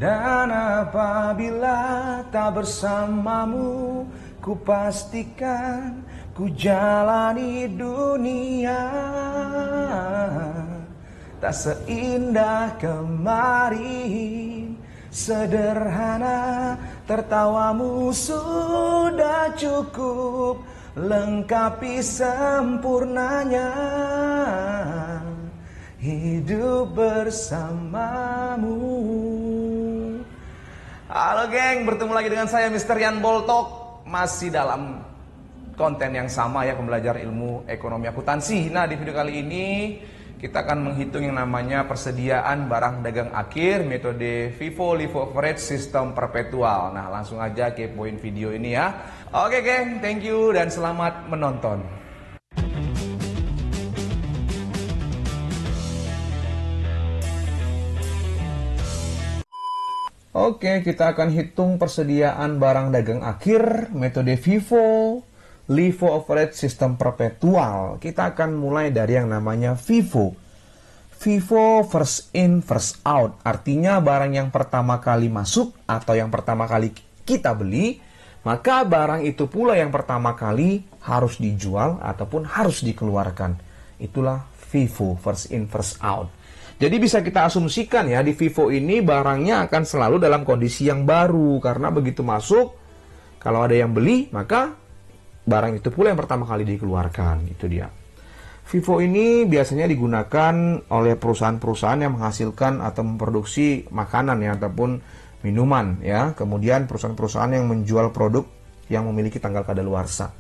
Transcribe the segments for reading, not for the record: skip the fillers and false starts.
Dan apabila tak bersamamu, ku pastikan ku jalani dunia tak seindah kemarin. Sederhana, tertawamu sudah cukup lengkapi sempurnanya hidup bersamamu. Halo geng, bertemu lagi dengan saya Mr. Yan Boltok. Masih dalam konten yang sama ya, pembelajar ilmu ekonomi akuntansi. Nah, di video kali ini kita akan menghitung yang namanya persediaan barang dagang akhir metode FIFO, LIFO Average Sistem Perpetual. Nah, langsung aja kepoin video ini ya. Oke geng, thank you dan selamat menonton. Oke, kita akan hitung persediaan barang dagang akhir metode FIFO, LIFO Average Sistem Perpetual. Kita akan mulai dari yang namanya FIFO. FIFO first in first out. Artinya barang yang pertama kali masuk atau yang pertama kali kita beli, maka barang itu pula yang pertama kali harus dijual ataupun harus dikeluarkan. Itulah FIFO first in first out. Jadi bisa kita asumsikan ya, di FIFO ini barangnya akan selalu dalam kondisi yang baru. Karena begitu masuk, kalau ada yang beli, maka barang itu pula yang pertama kali dikeluarkan. Itu dia. FIFO ini biasanya digunakan oleh perusahaan-perusahaan yang menghasilkan atau memproduksi makanan ya, ataupun minuman ya. Kemudian perusahaan-perusahaan yang menjual produk yang memiliki tanggal kadaluarsa.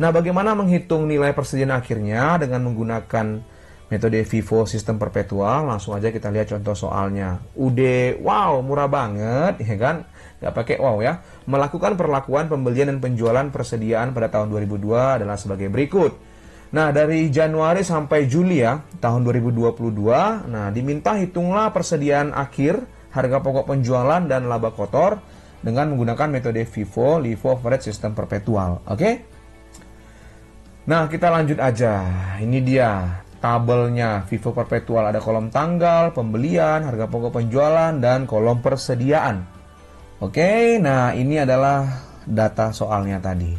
Nah, bagaimana menghitung nilai persediaan akhirnya dengan menggunakan metode FIFO sistem perpetual? Langsung aja kita lihat contoh soalnya. Wow, murah banget ya kan? Nggak pakai wow ya. Melakukan perlakuan pembelian dan penjualan persediaan pada tahun 2002 adalah sebagai berikut. Nah, dari Januari sampai Juli ya, tahun 2022, nah diminta hitunglah persediaan akhir, harga pokok penjualan dan laba kotor dengan menggunakan metode FIFO, LIFO Average Sistem Perpetual. Oke? Nah, kita lanjut aja. Ini dia tabelnya FIFO Perpetual. Ada kolom tanggal, pembelian, harga pokok penjualan, dan kolom persediaan. Oke, nah ini adalah data soalnya tadi.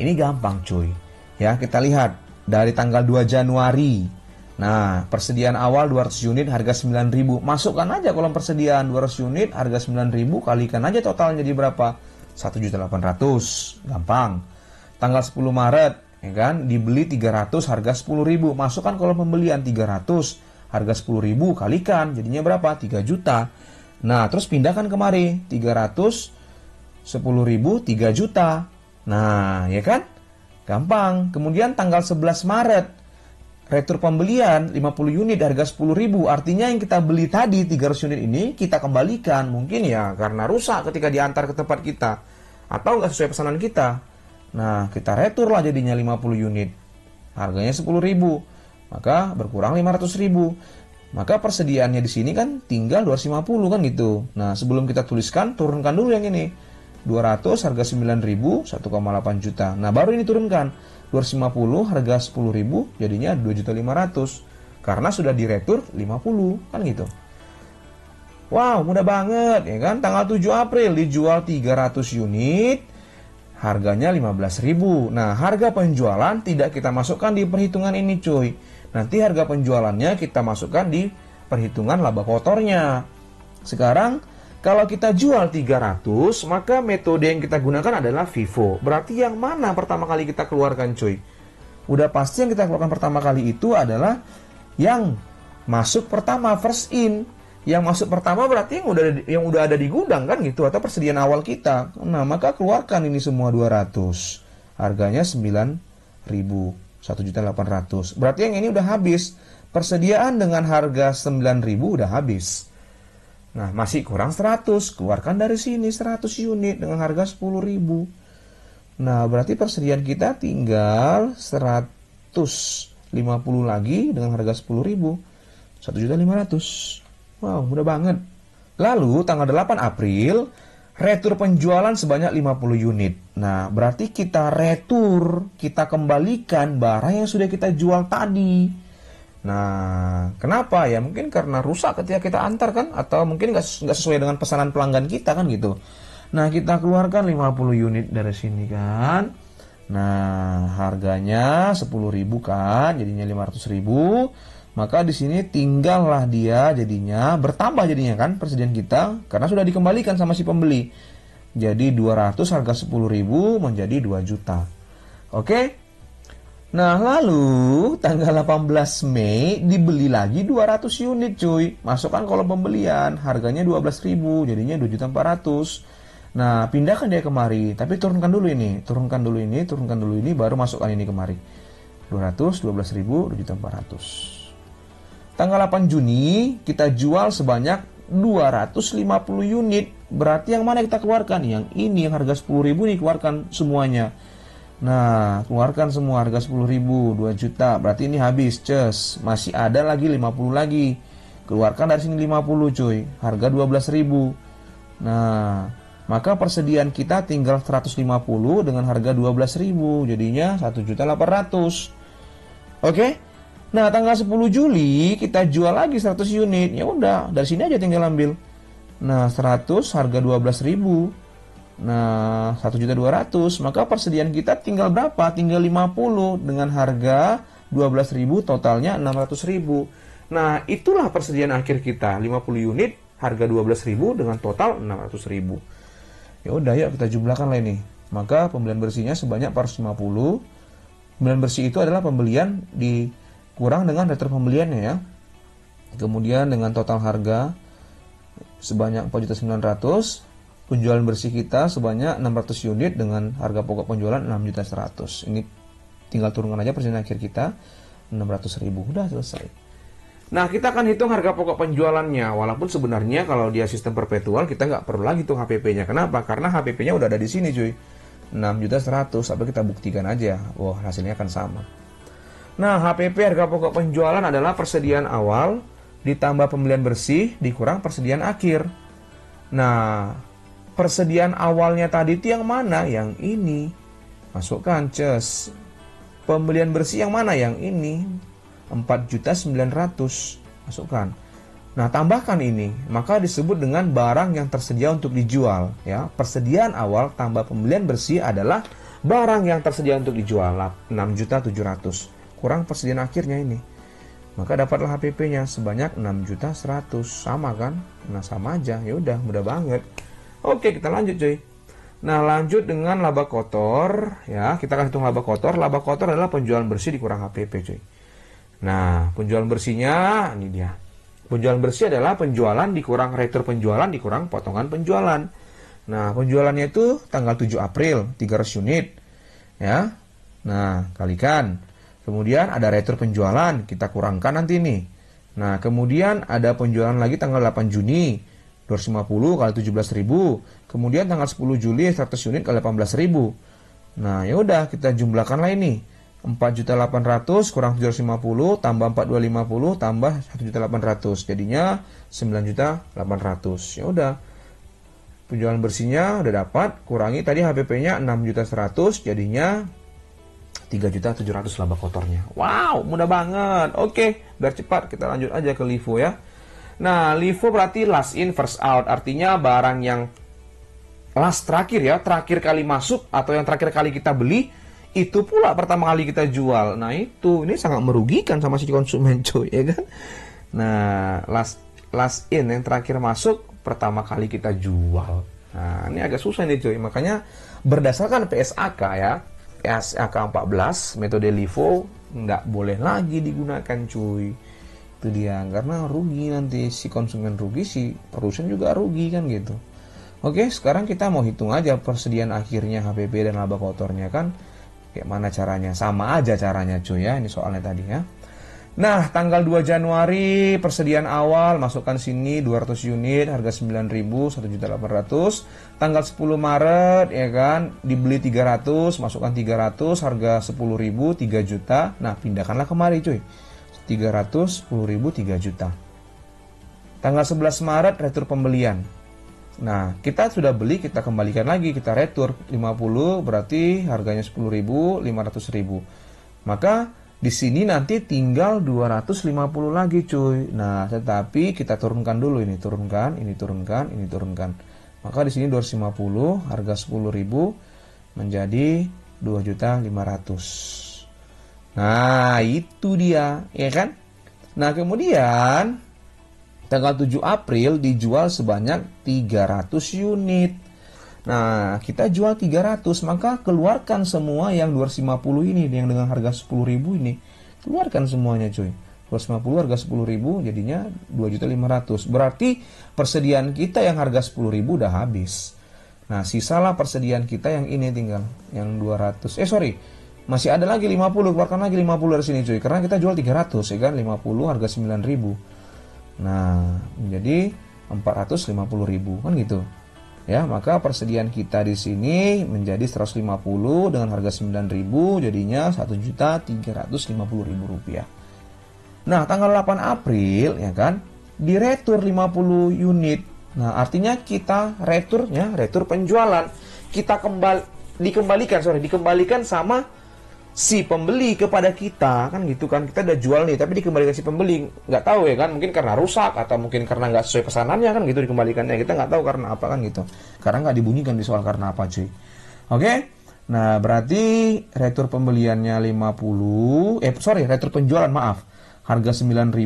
Ini gampang cuy. Ya, kita lihat dari tanggal 2 Januari. Nah, persediaan awal 200 unit harga 9.000. Masukkan aja kolom persediaan 200 unit harga 9.000, kalikan aja totalnya jadi berapa? 1.800.000. Gampang. Tanggal 10 Maret, ya kan? Dibeli 300 harga 10.000. Masukkan kolom pembelian 300 harga 10.000, kalikan jadinya berapa? 3 juta. Nah, terus pindahkan kemari 300 10.000 3 juta. Nah, ya kan? Gampang. Kemudian tanggal 11 Maret retur pembelian 50 unit harga 10.000. Artinya yang kita beli tadi 300 unit ini kita kembalikan. Mungkin ya karena rusak ketika diantar ke tempat kita atau nggak sesuai pesanan kita. Nah, kita retur lah jadinya 50 unit. Harganya 10.000. Maka berkurang 500.000. Maka persediaannya di sini kan tinggal 250 kan gitu. Nah, sebelum kita tuliskan, turunkan dulu yang ini. 200 harga 9.000, 1,8 juta. Nah, baru ini turunkan. 250 harga 10.000 jadinya 2.500.000. Karena sudah diretur 50 kan gitu. Wow, mudah banget ya kan. Tanggal 7 April dijual 300 unit. Harganya 15.000. Nah, harga penjualan tidak kita masukkan di perhitungan ini cuy. Nanti harga penjualannya kita masukkan di perhitungan laba kotornya. Sekarang, kalau kita jual 300, maka metode yang kita gunakan adalah FIFO. Berarti yang mana pertama kali kita keluarkan cuy? Udah pasti yang kita keluarkan pertama kali itu adalah yang masuk pertama, first in. Yang masuk pertama berarti yang udah ada di gudang kan gitu, atau persediaan awal kita. Nah, maka keluarkan ini semua 200. Harganya 9.000. 1.800.000. Berarti yang ini udah habis. Persediaan dengan harga 9.000 udah habis. Nah, masih kurang 100. Keluarkan dari sini 100 unit dengan harga 10.000. Nah, berarti persediaan kita tinggal 150 lagi dengan harga 10.000. 1.500.000. Wow, mudah banget. Lalu tanggal 8 April retur penjualan sebanyak 50 unit. Nah, berarti kita retur, kita kembalikan barang yang sudah kita jual tadi. Nah, kenapa ya? Mungkin karena rusak ketika kita antar kan, atau mungkin nggak sesuai dengan pesanan pelanggan kita kan gitu. Nah, kita keluarkan 50 unit dari sini kan. Nah, harganya 10.000 kan, jadinya 500.000. Maka di sini tinggallah dia jadinya bertambah jadinya kan persediaan kita karena sudah dikembalikan sama si pembeli. Jadi 200 harga 10.000 menjadi 2 juta. Oke? Nah, lalu tanggal 18 Mei dibeli lagi 200 unit cuy. Masukkan kolom pembelian, harganya 12.000, jadinya 2.400.000. Nah, pindahkan dia kemari, tapi turunkan dulu ini, baru masukkan ini kemari. 200, 12.000, 2.400.000. Tanggal 8 Juni kita jual sebanyak 250 unit. Berarti yang mana kita keluarkan? Yang ini, yang harga 10.000 nih, keluarkan semuanya. Nah, keluarkan semua harga 10.000, 2 juta. Berarti ini habis, ces. Masih ada lagi 50 lagi. Keluarkan dari sini 50 cuy. Harga 12.000. Nah, maka persediaan kita tinggal 150 dengan harga 12.000. Jadinya 1.800.000. Oke? Nah, tanggal 10 Juli kita jual lagi 100 unit. Ya udah, dari sini aja tinggal ambil. Nah, 100 harga 12.000. Nah, 1.200.000, maka persediaan kita tinggal berapa? Tinggal 50 dengan harga 12.000, totalnya 600.000. Nah, itulah persediaan akhir kita, 50 unit, harga 12.000 dengan total 600.000. Ya udah, yuk kita jumlahkan lah ini. Maka pembelian bersihnya sebanyak 450. Pembelian bersih itu adalah pembelian dikurang dengan retur pembeliannya ya. Kemudian dengan total harga sebanyak 4.900.000. Penjualan bersih kita sebanyak 600 unit dengan harga pokok penjualan 6.100.000. Ini tinggal turunkan aja persediaan akhir kita 600.000. Udah selesai. Nah, kita akan hitung harga pokok penjualannya. Walaupun sebenarnya kalau dia sistem perpetual kita nggak perlu lagi hitung HPP-nya. Kenapa? Karena HPP-nya udah ada di sini cuy. 6.100.000. Sampai kita buktikan aja. Wah, hasilnya akan sama. Nah, HPP harga pokok penjualan adalah persediaan awal ditambah pembelian bersih dikurang persediaan akhir. Nah, persediaan awalnya tadi itu yang mana? Yang ini. Masukkan, ces. Pembelian bersih yang mana? Yang ini. 4.900.000. Masukkan. Nah, tambahkan ini. Maka disebut dengan barang yang tersedia untuk dijual. Ya, persediaan awal tambah pembelian bersih adalah barang yang tersedia untuk dijual. 6.700.000. Kurang persediaan akhirnya ini. Maka dapatlah HPP-nya sebanyak 6.100.000. Sama kan? Nah, sama aja. Ya udah, mudah banget. Oke, kita lanjut cuy. Nah, lanjut dengan laba kotor ya. Kita akan hitung laba kotor. Laba kotor adalah penjualan bersih dikurang HPP cuy. Nah, penjualan bersihnya ini dia. Penjualan bersih adalah penjualan dikurang retur penjualan dikurang potongan penjualan. Nah, penjualannya itu tanggal 7 April 300 unit ya. Nah, kalikan. Kemudian ada retur penjualan, kita kurangkan nanti nih. Nah, kemudian ada penjualan lagi tanggal 8 Juni 250 kali 17.000. Kemudian tanggal 10 Juli 100 unit kali 18.000. Nah, ya udah kita jumlahkanlah ini. 4.800.000 kurang 750 tambah 4.250 tambah 1.800.000. Jadinya 9.800.000. Ya udah. Penjualan bersihnya udah dapat, kurangi tadi HPP-nya 6.100.000 jadinya 3.700.000 laba kotornya. Wow, mudah banget. Oke, biar cepat kita lanjut aja ke LIFO ya. Nah, LIFO berarti last in first out, artinya barang yang last terakhir ya, terakhir kali masuk atau yang terakhir kali kita beli, itu pula pertama kali kita jual. Nah, ini sangat merugikan sama si konsumen cuy, ya kan? Nah, last in yang terakhir masuk, pertama kali kita jual. Nah, ini agak susah nih cuy, makanya berdasarkan PSAK ya, PSAK 14, metode LIFO nggak boleh lagi digunakan cuy. Itu dia, karena rugi nanti si konsumen rugi, si produsen juga rugi kan gitu. Oke, sekarang kita mau hitung aja persediaan akhirnya HPP dan laba kotornya kan. Kayak mana caranya? Sama aja caranya cuy ya, ini soalnya tadi ya. Nah, tanggal 2 Januari persediaan awal masukkan sini 200 unit harga 9.000 1.800.000. Tanggal 10 Maret ya kan dibeli 300, masukkan 300 harga 10.000 3 juta. Nah, pindahkanlah kemari cuy. 300 10.000 3 juta. Tanggal 11 Maret retur pembelian. Nah, kita sudah beli, kita kembalikan lagi, kita retur 50 berarti harganya 10.000 500.000. Maka Di sini nanti tinggal 250 lagi cuy. Nah, tetapi kita turunkan dulu ini, turunkan, ini turunkan, ini turunkan. Maka di sini 250 harga 10.000 menjadi 2.500.000. Nah, itu dia, ya kan? Nah, kemudian tanggal 7 April dijual sebanyak 300 unit. Nah, kita jual 300, maka keluarkan semua yang 250 ini, yang dengan harga 10.000 ini. Keluarkan semuanya cuy. 250 harga 10.000 jadinya 2.500.000. Berarti persediaan kita yang harga 10.000 udah habis. Nah, sisalah persediaan kita yang ini tinggal, yang 200. Masih ada lagi 50, keluarkan lagi 50 dari sini cuy. Karena kita jual 300, ya kan? 50 harga 9.000. Nah, menjadi 450.000 kan gitu. Ya, maka persediaan kita di sini menjadi 150 dengan harga 9.000 jadinya 1.350.000 rupiah. Nah, tanggal 8 April ya kan, diretur 50 unit. Nah, artinya kita retur penjualan. Kita dikembalikan sama si pembeli kepada kita, kan gitu kan. Kita udah jual nih tapi dikembalikan si pembeli, nggak tahu ya kan, mungkin karena rusak atau mungkin karena nggak sesuai pesanannya kan gitu dikembalikannya, kita nggak tahu karena apa kan gitu, karena nggak dibunyikan di soal karena apa cuy. Oke, nah berarti retur pembeliannya 50, retur penjualan maaf, harga 9.000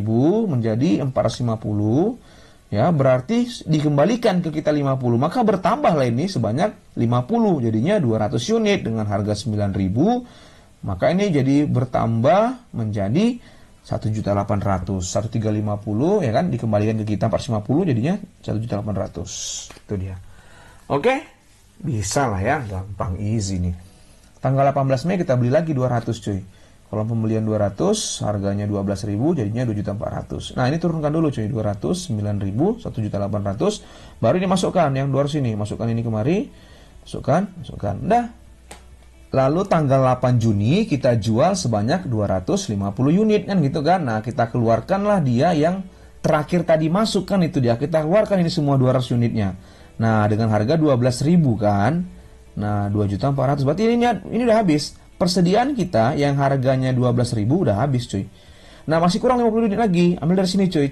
menjadi 450, ya berarti dikembalikan ke kita 50, maka bertambahlah ini sebanyak 50, jadinya 200 unit dengan harga 9.000. Maka ini jadi bertambah menjadi 1.800.000, 1.350 ya kan, dikembalikan ke kita 450 jadinya 1.800.000. Itu dia. Oke, bisa lah ya, gampang easy nih. Tanggal 18 Mei kita beli lagi 200 cuy. Kalau pembelian 200 harganya 12.000 jadinya 2.400.000. Nah, ini turunkan dulu cuy, 200, 9.000, 1.800.000, baru dimasukkan yang 200 ini, masukkan ini kemari, masukkan. Dah. Lalu tanggal 8 Juni kita jual sebanyak 250 unit kan gitu kan. Nah, kita keluarkanlah dia yang terakhir tadi masuk kan, itu dia. Kita keluarkan ini semua 200 unitnya. Nah, dengan harga 12.000 kan. Nah, 2.400.000. Berarti ini udah habis. Persediaan kita yang harganya 12.000 udah habis cuy. Nah, masih kurang 50 unit lagi. Ambil dari sini cuy.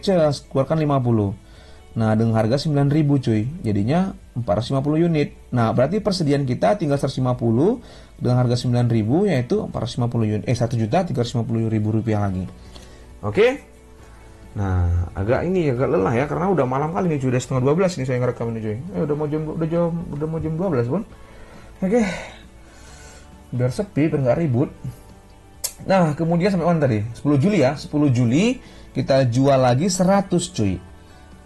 Keluarkan 50. Nah, dengan harga 9.000 cuy. Jadinya 450 unit. Nah, berarti persediaan kita tinggal 150 dengan harga 9.000 yaitu 450 unit. 1.350.000 rupiah lagi. Oke. Nah, agak lelah ya karena udah malam kali nih cuy. Udah setengah 12 ini saya ngerekam ini cuy. Udah mau jam 12 pun. Oke. Biar sepi, biar nggak ribut. Nah, kemudian sampai mana tadi? 10 Juli ya. 10 Juli kita jual lagi 100 cuy.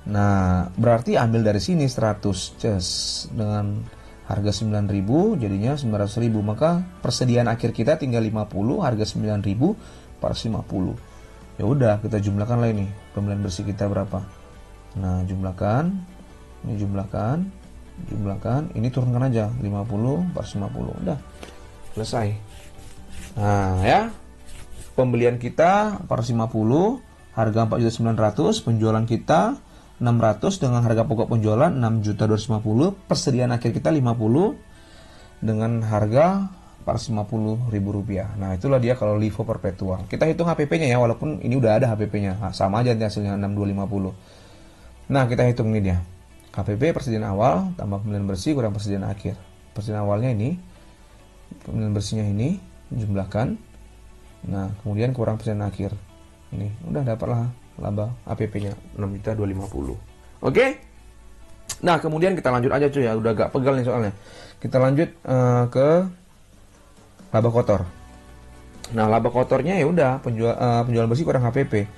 Nah, berarti ambil dari sini 100 dengan harga 9.000 jadinya 900.000, maka persediaan akhir kita tinggal 50, harga 9.000 450. Ya udah, kita jumlahkan lah ini pembelian bersih kita berapa. Nah, jumlahkan, ini turunkan aja 50 450. Udah selesai. Nah, ya. Pembelian kita 450, harga 4.900.000, penjualan kita 600 dengan harga pokok penjualan 6.250.000, persediaan akhir kita 50 dengan harga 450.000 rupiah. Nah, itulah dia kalau LIFO perpetual. Kita hitung HPP-nya ya, walaupun ini udah ada HPP-nya. Nah, sama aja hasilnya 6.250. Nah, kita hitung ini dia. HPP persediaan awal tambah pembelian bersih kurang persediaan akhir. Persediaan awalnya ini, pembelian bersihnya ini, jumlahkan. Nah, kemudian kurang persediaan akhir. Ini, udah dapatlah laba APP-nya 6.250.000. Oke. Nah, kemudian kita lanjut aja cuy ya, udah agak pegal nih soalnya. Kita lanjut ke laba kotor. Nah, laba kotornya ya udah penjualan bersih kurang HPP.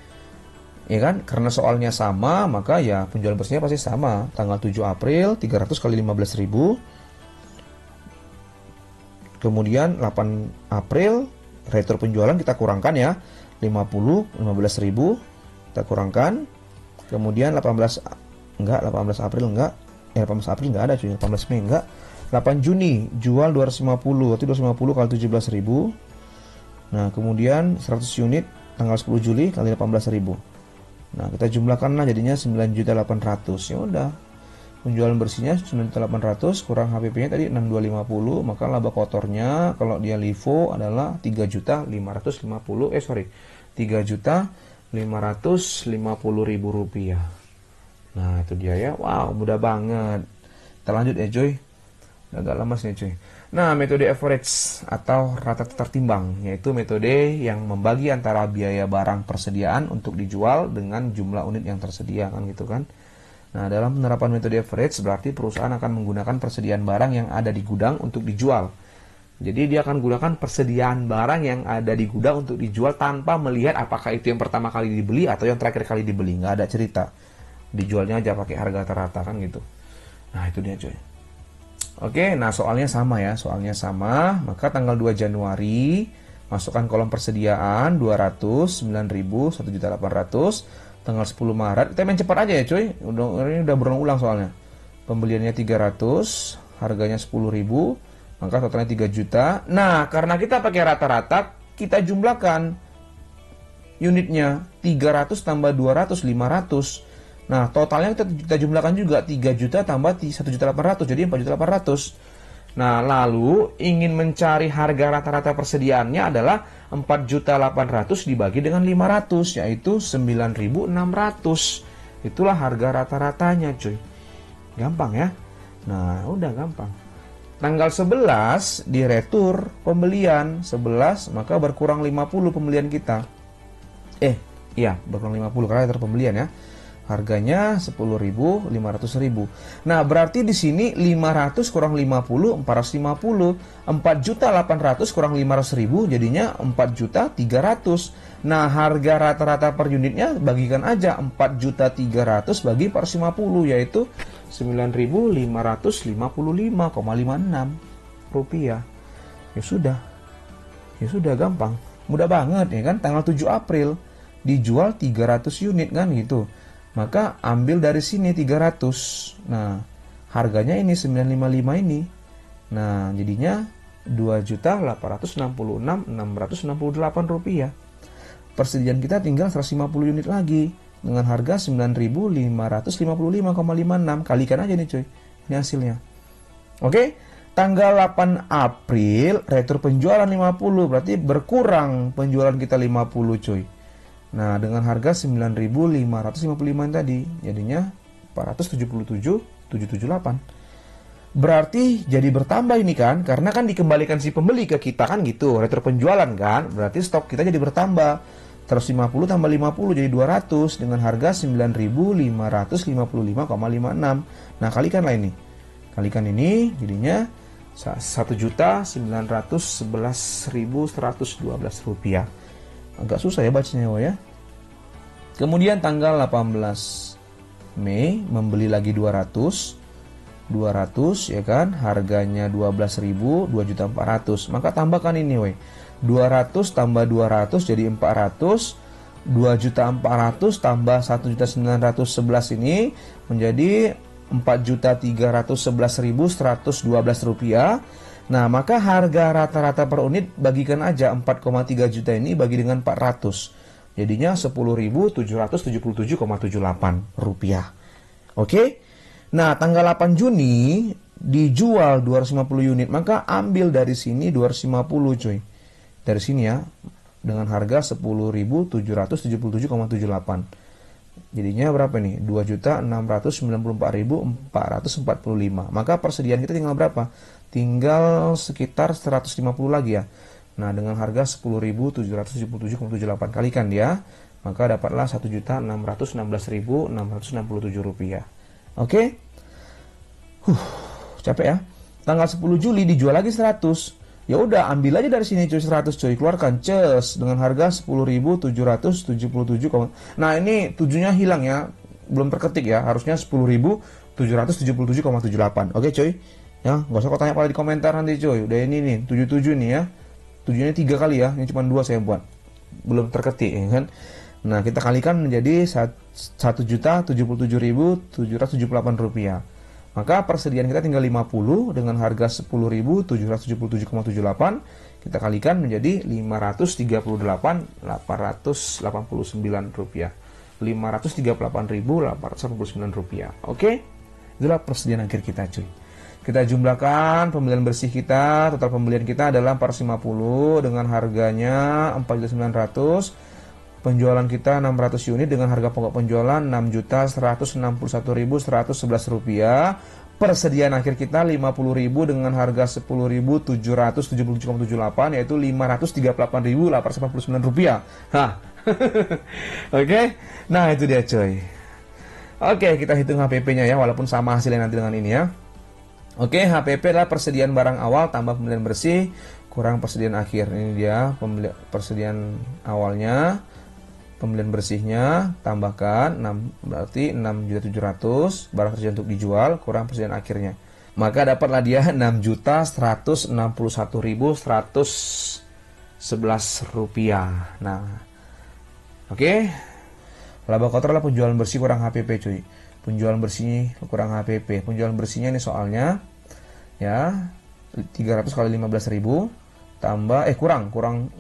Ya kan? Karena soalnya sama, maka ya penjualan bersihnya pasti sama. Tanggal 7 April 300 kali 15.000. Kemudian 8 April retur penjualan kita kurangkan ya. 15.000 kita kurangkan, kemudian 18 April enggak, 18 April enggak ada cuy, 18 Mei enggak, 8 Juni jual 250, itu 250 kali 17.000. Nah, kemudian 100 unit tanggal 10 Juli kali 18.000. Nah, kita jumlahkanlah jadinya 9.800.000. Ya udah, Penjualan bersihnya 9.800 kurang HPP-nya tadi 6.250, maka laba kotornya kalau dia LIFO adalah 3.550.000 rupiah. Nah, itu dia ya. Wow, mudah banget. Kita lanjut ya, cuy. Agak lemas nih, cuy. Nah, metode average atau rata tertimbang, yaitu metode yang membagi antara biaya barang persediaan untuk dijual dengan jumlah unit yang tersedia, kan gitu kan. Nah, dalam penerapan metode average berarti perusahaan akan menggunakan persediaan barang yang ada di gudang untuk dijual. Jadi dia akan gunakan persediaan barang yang ada di gudang untuk dijual tanpa melihat apakah itu yang pertama kali dibeli atau yang terakhir kali dibeli. Nggak ada cerita. Dijualnya aja pakai harga rata-rata kan gitu. Nah, itu dia coy. Oke, nah soalnya sama ya. Soalnya sama. Maka tanggal 2 Januari masukkan kolom persediaan 200, 9.000, 1.800. Tanggal 10 Maret, kita main cepat aja ya cuy. Ini udah berulang soalnya. Pembeliannya 300, harganya 10.000, maka totalnya 3 juta. Nah, karena kita pakai rata-rata, kita jumlahkan unitnya 300 tambah 200, 500. Nah, totalnya kita jumlahkan juga 3 juta tambah 1.800, jadi 4.800. Nah, lalu ingin mencari harga rata-rata persediaannya adalah 4.800 dibagi dengan 500, yaitu 9.600. Itulah harga rata-ratanya, cuy. Gampang ya? Nah, udah gampang. Tanggal 11 di retur pembelian 11, maka berkurang 50 pembelian kita. Iya, berkurang 50 karena retur pembelian ya. Harganya 10.000, 500.000. Nah, berarti di sini 500 kurang 50, 450. 4.800 kurang 500.000, jadinya 4.300. Nah, harga rata-rata per unitnya bagikan aja 4.300 bagi 450, yaitu 9.555,56 rupiah. Ya sudah gampang. Mudah banget ya kan. Tanggal 7 April dijual 300 unit kan gitu. Maka ambil dari sini 300. Nah, harganya ini 955 ini. Nah, jadinya 2.866.668 rupiah. Persediaan kita tinggal 150 unit lagi dengan harga 9.555,56. Kalikan aja nih cuy. Ini hasilnya. Oke, tanggal 8 April retur penjualan 50, berarti berkurang penjualan kita 50 cuy. Nah, dengan harga 9.555 tadi, jadinya 477.778. Berarti jadi bertambah ini kan, karena kan dikembalikan si pembeli ke kita kan gitu, retur penjualan kan, berarti stok kita jadi bertambah. 150 tambah 50 jadi 200 dengan harga 9.555,56. Nah, kalikanlah ini. Kalikan ini jadinya 1.911.112 rupiah. Agak susah ya bacanya ya. Kemudian tanggal 18 Mei membeli lagi 200 ya kan, harganya 12.000, 2.400.000. Maka tambahkan ini 200 tambah 200 jadi 400, 2.400.000 tambah 1.911 ini menjadi 4.311.112 rupiah. Nah, maka harga rata-rata per unit bagikan aja 4,3 juta ini bagi dengan 400. Jadinya 10.777,78 rupiah. Oke? Nah, tanggal 8 Juni dijual 250 unit, maka ambil dari sini 250 cuy. Dari sini ya, dengan harga 10.777,78. Jadinya berapa nih? 2.694.445. Maka persediaan kita tinggal berapa? Tinggal sekitar 150 lagi ya. Nah, dengan harga 10.777,78 kalikan dia, maka dapatlah 1.616.667 rupiah. Oke? Capek ya. Tanggal 10 Juli dijual lagi 100. Ya udah, ambil aja dari sini cuy 100 cuy, keluarkan ces dengan harga 10.777. Nah, ini 7-nya hilang ya. Belum terketik ya, harusnya 10.777,78. Oke cuy. Ya, nggak usah kau tanya pada di komentar nanti cuy. Udah ini nih, 77 nih ya. 7-nya 3 kali ya, ini cuma 2 saya buat. Belum terketik ya kan. Nah, kita kalikan menjadi 1.077.778 rupiah. Maka persediaan kita tinggal 50 dengan harga 10.777,78. Kita kalikan menjadi 538.889 rupiah. 538.889 rupiah. Oke? Itulah persediaan akhir kita cuy. Kita jumlahkan pembelian bersih kita, total pembelian kita adalah 450 dengan harganya 4.900.000. Penjualan kita 600 unit dengan harga pokok penjualan 6.161.111 rupiah. Persediaan akhir kita 50.000 dengan harga 10.777,78 yaitu 538.889 rupiah. Hah. Oke. Nah, itu dia coy. Oke, kita hitung HPP-nya ya, walaupun sama hasilnya nanti dengan ini ya. Oke, HPP adalah persediaan barang awal tambah pembelian bersih kurang persediaan akhir. Ini dia persediaan awalnya, pembelian bersihnya tambahkan 6, berarti 6.700.000 barang tersedia untuk dijual kurang persediaan akhirnya. Maka dapatlah dia 6.161.111 rupiah. Nah, oke. Laba kotor adalah penjualan bersih kurang HPP cuy. Penjualan bersih kurang HPP. Penjualan bersihnya ini soalnya ya 300 kali 15.000 tambah kurang 50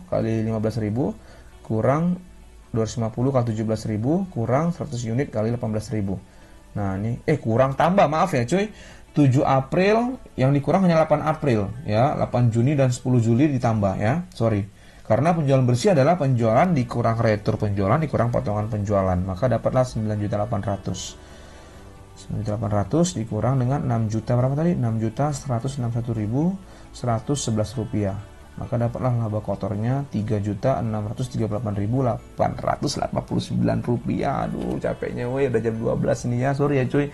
kali 15.000 kurang 250 kali 17.000 kurang 100 unit kali 18.000. Nah, ini kurang tambah, maaf ya cuy. 7 April yang dikurang hanya 8 April ya, 8 Juni dan 10 Juli ditambah ya. Sorry. Karena penjualan bersih adalah penjualan dikurang retur penjualan dikurang potongan penjualan, maka dapatlah 9.800.000. 9.800.000 dikurang dengan 6 juta berapa tadi? 6.161.111 rupiah. Maka dapatlah laba kotornya 3.638.889 rupiah. Aduh, capeknya woi, udah jam 12 ini ya. Sorry ya cuy.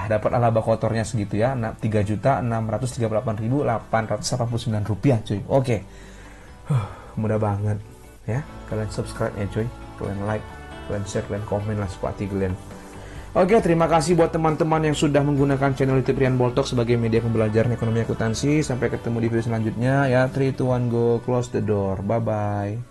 Dapatlah laba kotornya segitu ya. 3.638.889 rupiah cuy. Oke. Mudah banget ya. Kalian subscribe ya cuy. Kalian like, kalian share, kalian komen lah sepati kalian. Oke, terima kasih buat teman-teman yang sudah menggunakan channel YouTube Rian Boltok sebagai media pembelajaran ekonomi akuntansi. Sampai ketemu di video selanjutnya ya. 3, 2, 1, go, close the door. Bye-bye.